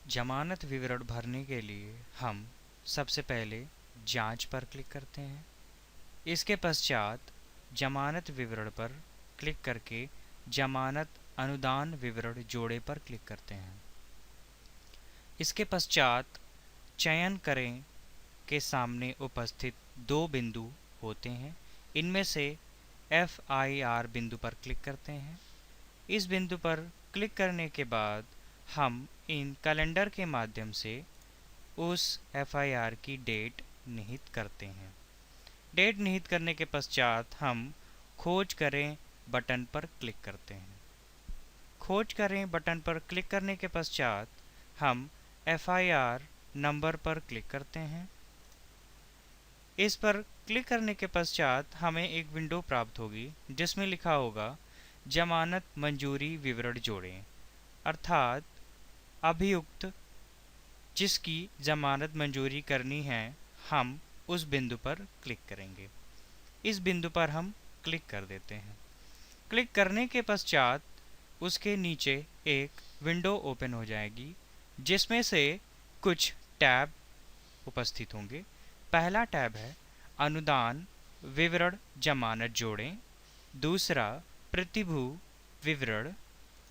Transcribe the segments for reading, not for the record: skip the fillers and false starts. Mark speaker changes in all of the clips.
Speaker 1: जमानत विवरण भरने के लिए हम सबसे पहले जांच पर क्लिक करते हैं। इसके पश्चात जमानत विवरण पर क्लिक करके जमानत अनुदान विवरण जोड़े पर क्लिक करते हैं। इसके पश्चात चयन करें के सामने उपस्थित दो बिंदु होते हैं। इनमें से FIR बिंदु पर क्लिक करते हैं। इस बिंदु पर क्लिक करने के बाद हम इन कैलेंडर के माध्यम से उस FIR की डेट निहित करते हैं। डेट निहित करने के पश्चात हम खोज करें बटन पर क्लिक करते हैं। खोज करें बटन पर क्लिक करने के पश्चात हम FIR नंबर पर क्लिक करते हैं। इस पर क्लिक करने के पश्चात हमें एक विंडो प्राप्त होगी जिसमें लिखा होगा जमानत मंजूरी विवरण जोड़ें, अर्थात अभियुक्त जिसकी जमानत मंजूरी करनी है हम उस बिंदु पर क्लिक करेंगे। इस बिंदु पर हम क्लिक कर देते हैं। क्लिक करने के पश्चात उसके नीचे एक विंडो ओपन हो जाएगी जिसमें से कुछ टैब उपस्थित होंगे। पहला टैब है अनुदान विवरण जमानत जोड़ें, दूसरा प्रतिभू विवरण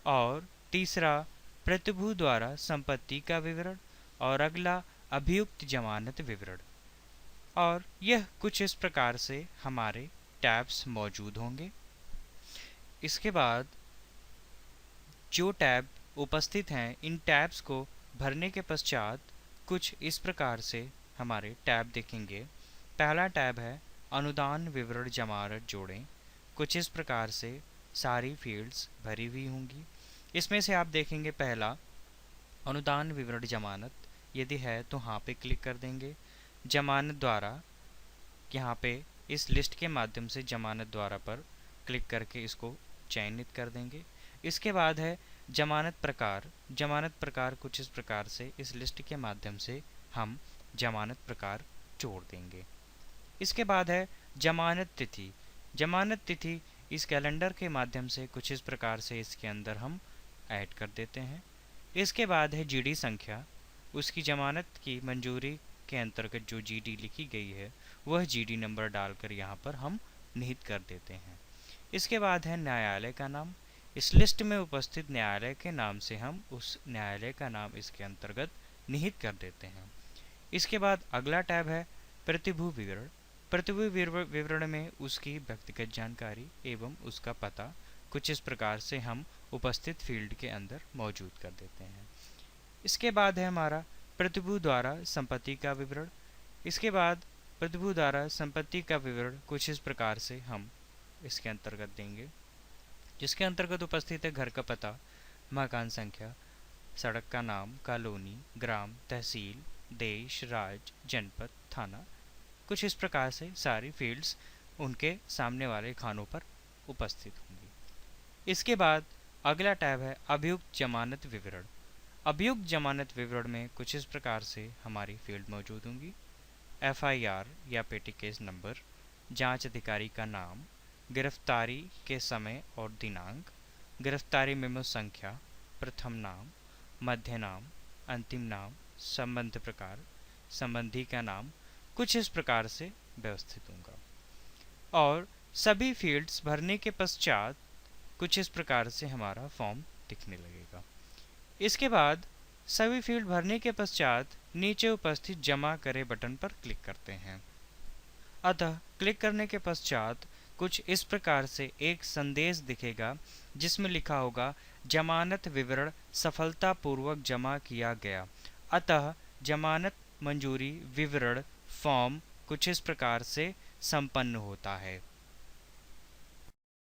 Speaker 1: और तीसरा प्रतिभू द्वारा संपत्ति का विवरण और अगला अभियुक्त जमानत विवरण। और यह कुछ इस प्रकार से हमारे टैब्स मौजूद होंगे। इसके बाद जो टैब उपस्थित हैं इन टैब्स को भरने के पश्चात कुछ इस प्रकार से हमारे टैब देखेंगे। पहला टैब है अनुदान विवरण जमानत जोड़ें। कुछ इस प्रकार से सारी फील्ड्स भरी हुई होंगी। इसमें से आप देखेंगे पहला अनुदान विवरण जमानत, यदि है तो यहाँ पे क्लिक कर देंगे। जमानत द्वारा, यहाँ पे इस लिस्ट के माध्यम से जमानत द्वारा पर क्लिक करके इसको चयनित कर देंगे। इसके बाद है जमानत प्रकार। जमानत प्रकार कुछ इस प्रकार से इस लिस्ट के माध्यम से हम जमानत प्रकार जोड़ देंगे। इसके बाद है जमानत तिथि। जमानत तिथि इस कैलेंडर के माध्यम से कुछ इस प्रकार से इसके अंदर हम ऐड कर देते हैं। इसके बाद है GD संख्या। उसकी जमानत की मंजूरी के अंतर्गत जो GD लिखी गई है वह GD नंबर डालकर यहाँ पर हम निहित कर देते हैं। इसके बाद है न्यायालय का नाम। इस लिस्ट में उपस्थित न्यायालय के नाम से हम उस न्यायालय का नाम इसके अंतर्गत निहित कर देते हैं। इसके बाद अगला टैब है प्रतिभू विवरण। प्रतिभू विवरण में उसकी व्यक्तिगत जानकारी एवं उसका पता कुछ इस प्रकार से हम उपस्थित फील्ड के अंदर मौजूद कर देते हैं। इसके बाद है हमारा प्रतिभू द्वारा संपत्ति का विवरण। इसके बाद प्रतिभू द्वारा संपत्ति का विवरण कुछ इस प्रकार से हम इसके अंतर्गत देंगे, जिसके अंतर्गत उपस्थित है घर का पता, मकान संख्या, सड़क का नाम, कॉलोनी, ग्राम, तहसील, देश, राज्य, जनपद, थाना। कुछ इस प्रकार से सारी फील्ड्स उनके सामने वाले खानों पर उपस्थित होंगी। इसके बाद अगला टैब है अभियुक्त जमानत विवरण। अभियुक्त जमानत विवरण में कुछ इस प्रकार से हमारी फील्ड मौजूद होंगी। FIR या पेटी केस नंबर, जांच अधिकारी का नाम, गिरफ्तारी के समय और दिनांक, गिरफ्तारी मेमो संख्या, प्रथम नाम, मध्य नाम, अंतिम नाम, संबंध प्रकार, संबंधी का नाम कुछ इस प्रकार से व्यवस्थित होगा। और सभी फील्ड्स भरने के पश्चात कुछ इस प्रकार से हमारा फॉर्म दिखने लगेगा। इसके बाद सभी फील्ड भरने के पश्चात नीचे उपस्थित जमा करें बटन पर क्लिक करते हैं। अतः क्लिक करने के पश्चात कुछ इस प्रकार से एक संदेश दिखेगा जिसमें लिखा होगा जमानत विवरण सफलतापूर्वक जमा किया गया, अतः जमानत मंजूरी विवरण फॉर्म कुछ इस प्रकार से संपन्न होता है।